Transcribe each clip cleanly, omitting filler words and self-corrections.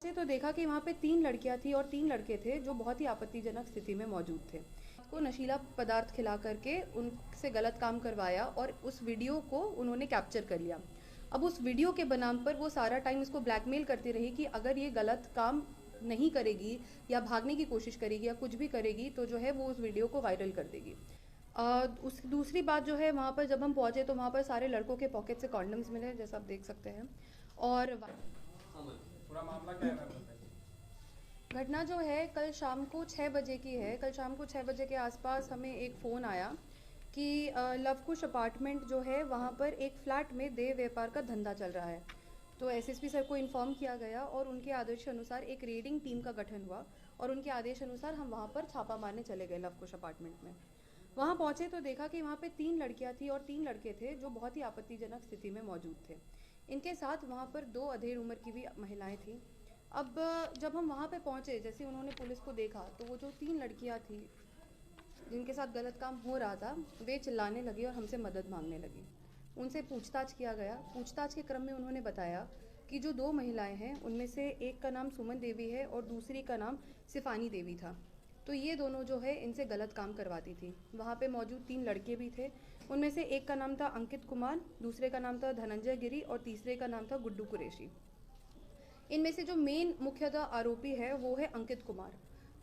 पहुंचे तो देखा कि वहाँ पे 3 लड़कियां थी और 3 लड़के थे जो बहुत ही आपत्तिजनक स्थिति में मौजूद थे। को नशीला पदार्थ खिला करके उनसे गलत काम करवाया और उस वीडियो को उन्होंने कैप्चर कर लिया। अब उस वीडियो के बनाम पर वो सारा टाइम इसको ब्लैकमेल करती रही कि अगर ये गलत काम नहीं करेगी या भागने की कोशिश करेगी या कुछ भी करेगी तो जो है वो उस वीडियो को वायरल कर देगी। उस दूसरी बात जो है, वहाँ पर जब हम पहुंचे तो वहाँ पर सारे लड़कों के पॉकेट से कॉन्डम्स मिले, जैसा आप देख सकते हैं। और पूरा मामला क्या है? घटना जो है कल शाम को 6 बजे की है। कल शाम को 6 बजे के आसपास हमें एक फ़ोन आया कि लवकुश अपार्टमेंट जो है वहाँ पर एक फ्लैट में देह व्यापार का धंधा चल रहा है। तो एसएसपी सर को इन्फॉर्म किया गया और उनके आदेश अनुसार एक रेडिंग टीम का गठन हुआ और उनके आदेश अनुसार हम वहाँ पर छापा मारने चले गए लवकुश अपार्टमेंट में। वहाँ पहुँचे तो देखा कि वहाँ पे 3 लड़कियाँ थी और 3 लड़के थे जो बहुत ही आपत्तिजनक स्थिति में मौजूद थे। इनके साथ वहाँ पर 2 अधेड़ उम्र की भी महिलाएं थीं। अब जब हम वहाँ पे पहुँचे, जैसे उन्होंने पुलिस को देखा तो वो जो 3 लड़कियाँ थी जिनके साथ गलत काम हो रहा था, वे चिल्लाने लगी और हमसे मदद मांगने लगी। उनसे पूछताछ किया गया। पूछताछ के क्रम में उन्होंने बताया कि जो 2 महिलाएं हैं उनमें से एक का नाम सुमन देवी है और दूसरी का नाम सिफानी देवी था। तो ये दोनों जो है इनसे गलत काम करवाती थी। वहाँ पे मौजूद 3 लड़के भी थे। उनमें से एक का नाम था अंकित कुमार, दूसरे का नाम था धनंजय गिरी और तीसरे का नाम था गुड्डू कुरैशी। इनमें से जो मेन मुख्यतः आरोपी है वो है अंकित कुमार।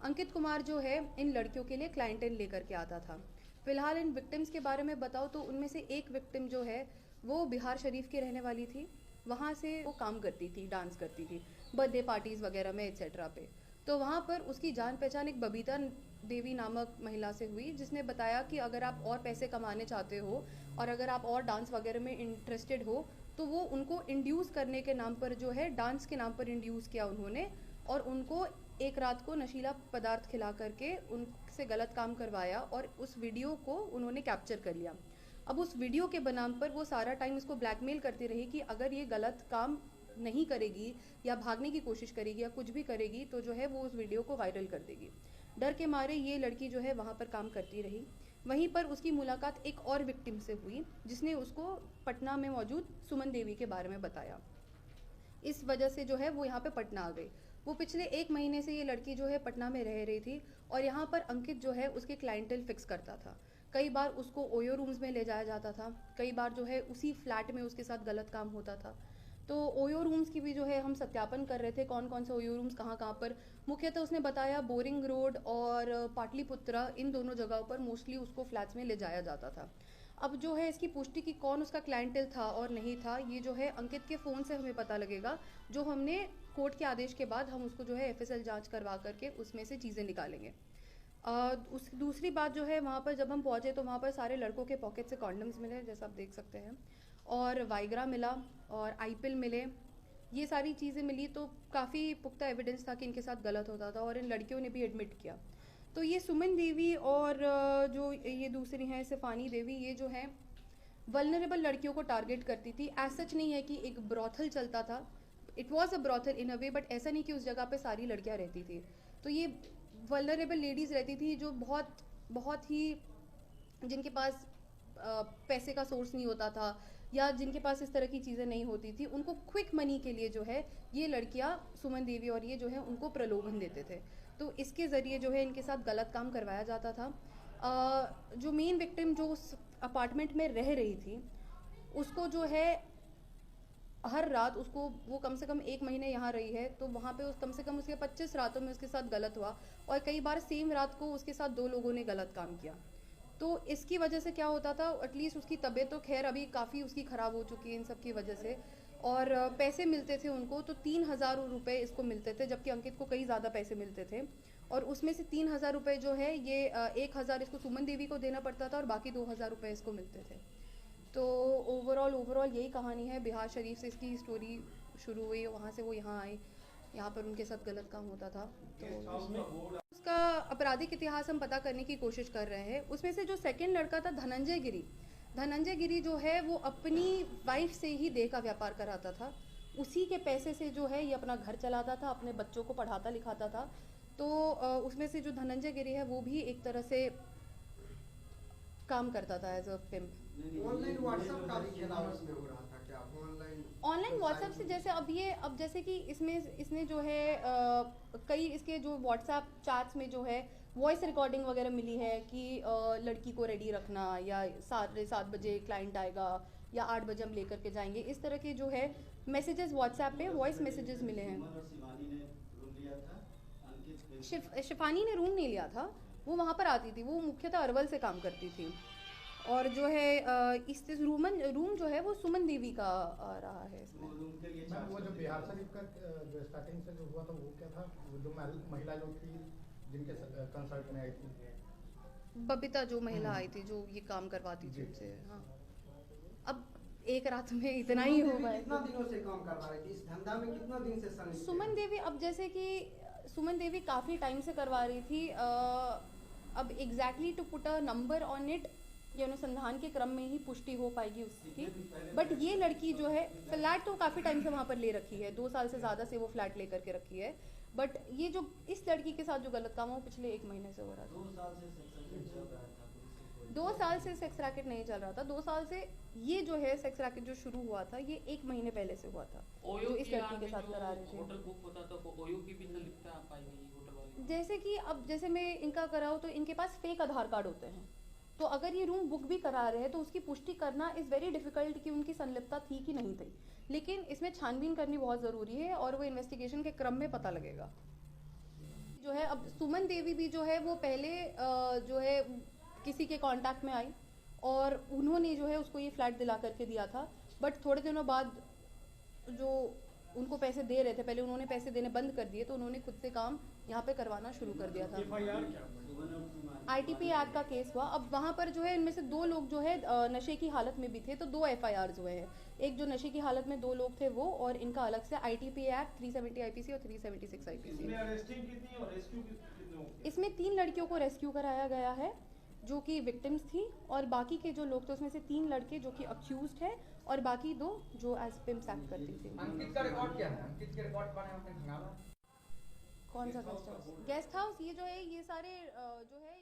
अंकित कुमार जो है इन लड़कियों के लिए क्लाइंटेल लेकर के आता था। फिलहाल इन विक्टिम्स के बारे में बताओ तो उनमें से एक विक्टिम जो है वो बिहार शरीफ की रहने वाली थी। वहाँ से वो काम करती थी, डांस करती थी बर्थडे पार्टीज वगैरह में एक्सेट्रा पे। तो वहाँ पर उसकी जान पहचान एक बबीता देवी नामक महिला से हुई, जिसने बताया कि अगर आप और पैसे कमाने चाहते हो और अगर आप और डांस वगैरह में इंटरेस्टेड हो तो वो उनको इंड्यूस करने के नाम पर जो है डांस के नाम पर इंड्यूस किया उन्होंने और उनको एक रात को नशीला पदार्थ खिला करके उनसे गलत काम करवाया और उस वीडियो को उन्होंने कैप्चर कर लिया। अब उस वीडियो के बनाम पर वो सारा टाइम इसको ब्लैकमेल करती रही कि अगर ये गलत काम नहीं करेगी या भागने की कोशिश करेगी या कुछ भी करेगी तो जो है वो उस वीडियो को वायरल कर देगी। डर के मारे ये लड़की जो है वहाँ पर काम करती रही। वहीं पर उसकी मुलाकात एक और विक्टिम से हुई जिसने उसको पटना में मौजूद सुमन देवी के बारे में बताया। इस वजह से जो है वो यहाँ पे पटना आ गई। वो पिछले 1 महीने से ये लड़की जो है पटना में रह रही थी और यहाँ पर अंकित जो है उसके क्लाइंटेल फिक्स करता था। कई बार उसको ओयो रूम्स में ले जाया जाता था, कई बार जो है उसी फ्लैट में उसके साथ गलत काम होता था। तो ओयो रूम्स की भी जो है हम सत्यापन कर रहे थे, कौन कौन से ओयो रूम्स कहाँ कहाँ पर। मुख्यतः उसने बताया बोरिंग रोड और पाटलिपुत्रा, इन दोनों जगहों पर मोस्टली उसको फ्लैट्स में ले जाया जाता था। अब जो है इसकी पुष्टि की कौन उसका क्लाइंटेल था और नहीं था, ये जो है अंकित के फ़ोन से हमें पता लगेगा, जो हमने कोर्ट के आदेश के बाद हम उसको जो है एफएसएल जांच करवा करके उसमें से चीज़ें निकालेंगे। उस दूसरी बात जो है, वहाँ पर जब हम पहुँचे तो वहाँ पर सारे लड़कों के पॉकेट से कॉन्डम्स मिले, जैसा आप देख सकते हैं, और वाइग्रा मिला और आईपिल मिले। ये सारी चीज़ें मिली तो काफ़ी पुख्ता एविडेंस था कि इनके साथ गलत होता था और इन लड़कियों ने भी एडमिट किया। तो ये सुमन देवी और जो ये दूसरी हैं सिफानी देवी, ये जो हैं वल्नरेबल लड़कियों को टारगेट करती थी। ऐसा सच नहीं है कि एक ब्रॉथल चलता था, it was a brothel in a way, but ऐसा नहीं कि उस जगह पे सारी लड़कियां रहती थी। तो ये वल्नरेबल लेडीज़ रहती थी जो बहुत बहुत ही, जिनके पास पैसे का सोर्स नहीं होता था या जिनके पास इस तरह की चीज़ें नहीं होती थी, उनको क्विक मनी के लिए जो है ये लड़कियां सुमन देवी और ये जो है उनको प्रलोभन देते थे। तो इसके ज़रिए जो है इनके साथ गलत काम करवाया जाता था। जो मेन विक्टिम जो उस अपार्टमेंट में रह रही थी, उसको जो है हर रात उसको, वो कम से कम 1 महीने यहाँ रही है, तो वहाँ पे कम से कम उसके 25 रातों में उसके साथ गलत हुआ और कई बार सेम रात को उसके साथ 2 लोगों ने गलत काम किया। तो इसकी वजह से क्या होता था, एटलीस्ट उसकी तबीयत तो खैर अभी काफ़ी उसकी ख़राब हो चुकी है इन सब की वजह से, और पैसे मिलते थे उनको तो 3,000 रुपये इसको मिलते थे, जबकि अंकित को कई ज़्यादा पैसे मिलते थे। और उसमें से 3,000 रुपये जो है ये 1,000 इसको सुमन देवी को देना पड़ता था और बाकी 2,000 रुपये इसको मिलते थे। तो ओवरऑल यही कहानी है। बिहार शरीफ से इसकी स्टोरी शुरू हुई, वहाँ से वो यहाँ आए, यहाँ पर उनके साथ गलत काम होता था। तो उसका आपराधिक इतिहास हम पता करने की कोशिश कर रहे हैं। उसमें से जो सेकंड लड़का था धनंजय गिरी जो है वो अपनी वाइफ से ही देह का व्यापार कराता था। उसी के पैसे से जो है ये अपना घर चलाता था, अपने बच्चों को पढ़ाता लिखाता था। तो उसमें से जो धनंजय गिरी है वो भी एक तरह से काम करता था as a pimp. Online WhatsApp का भी खेला उसमें हो रहा था क्या? ऑनलाइन व्हाट्सएप से जैसे अब जैसे कि इसने जो है कई इसके जो व्हाट्सएप चैट्स में जो है वॉइस रिकॉर्डिंग वगैरह मिली है कि लड़की को रेडी रखना, या 7 बजे क्लाइंट आएगा, या 8 बजे हम लेकर के जाएंगे, इस तरह के जो है मैसेजेस व्हाट्सएप पे वॉइस मैसेजेस मिले हैं। शिफानी ने रूम नहीं लिया था, वो वहाँ पर आती थी, वो मुख्यतः अरवल से काम करती थी। और जो है इस रूम जो है वो सुमन देवी का रहा है इसमें। वो जो बिहार शरीफ का जो स्टार्टिंग से जो हुआ था वो क्या था? वो जो महिला लोग थी जिनके कंसल्ट में आई थी, बबीता जो महिला आई थी जो ये काम करवाती थी उनसे। हाँ, अब एक रात में इतना ही हो पाए। कितना दिनों से काम करवा रही थी इस धंधा में? कितना दिन से संलिप्त है? सुमन देवी, अब जैसे कि सुमन देवी काफ़ी टाइम से करवा रही थी। अब exactly to put a number on it, ये अनुसंधान के क्रम में ही पुष्टि हो पाएगी उसकी। बट ये लड़की जो है फ्लैट तो काफ़ी टाइम से वहाँ पर ले रखी है, 2 साल से ज़्यादा से वो फ्लैट लेकर के रखी है। बट ये जो इस लड़की के साथ जो गलत काम है वो पिछले 1 महीने से हो रहा था। 2 साल से सेक्स रैकेट नहीं चल रहा था। 2 साल से ये जो है सेक्स रैकेट जो शुरू हुआ था ये 1 महीने पहले से हुआ था, जो इस लड़की के साथ करा रहे थे। होटल बुक होता था वो ओयो की भी संलिप्तता पाई गई होटल वाले। जैसे कि अब जैसे मैं इनका कराऊँ तो इनके पास फेक आधार कार्ड होते हैं, तो अगर ये रूम बुक भी करा रहे हैं तो उसकी पुष्टि करना इज़ वेरी डिफिकल्ट कि उनकी संलिप्तता थी कि नहीं थी। लेकिन इसमें छानबीन करनी बहुत ज़रूरी है और वो इन्वेस्टिगेशन के क्रम में पता लगेगा। जो है अब सुमन देवी भी जो है वो पहले जो है किसी के कांटेक्ट में आई और उन्होंने जो है उसको ये फ्लैट दिला करके दिया था। बट थोड़े दिनों बाद जो उनको पैसे दे रहे थे, पहले उन्होंने पैसे देने बंद कर दिए तो उन्होंने खुद से काम यहाँ पे करवाना शुरू कर दिया था। एफआईआर क्या? ITP एक्ट का केस हुआ। अब वहाँ पर जो है इनमें से 2 लोग जो है नशे की हालत में भी थे, तो 2 FIRs हुए हैं। एक जो नशे की हालत में 2 लोग थे वो, और इनका अलग से ITP एक्ट 370 IPC और 376 IPC। इसमें अरेस्टिंग कितनी और रेस्क्यू कितने लोग? इसमें 3 लड़कियों को रेस्क्यू कराया गया है जो कि विक्टिम्स थी, और बाकी के जो लोग थे उसमें से 3 लड़के जो कि अक्यूज्ड है और बाकी 2 जो एज पिम्प्स एक्ट करती थी। अंकित का रिकॉर्ड क्या है? अंकित के रिकॉर्ड बने अपने खंगाला। कौन सा गेस्ट हाउस? ये जो है ये सारे जो है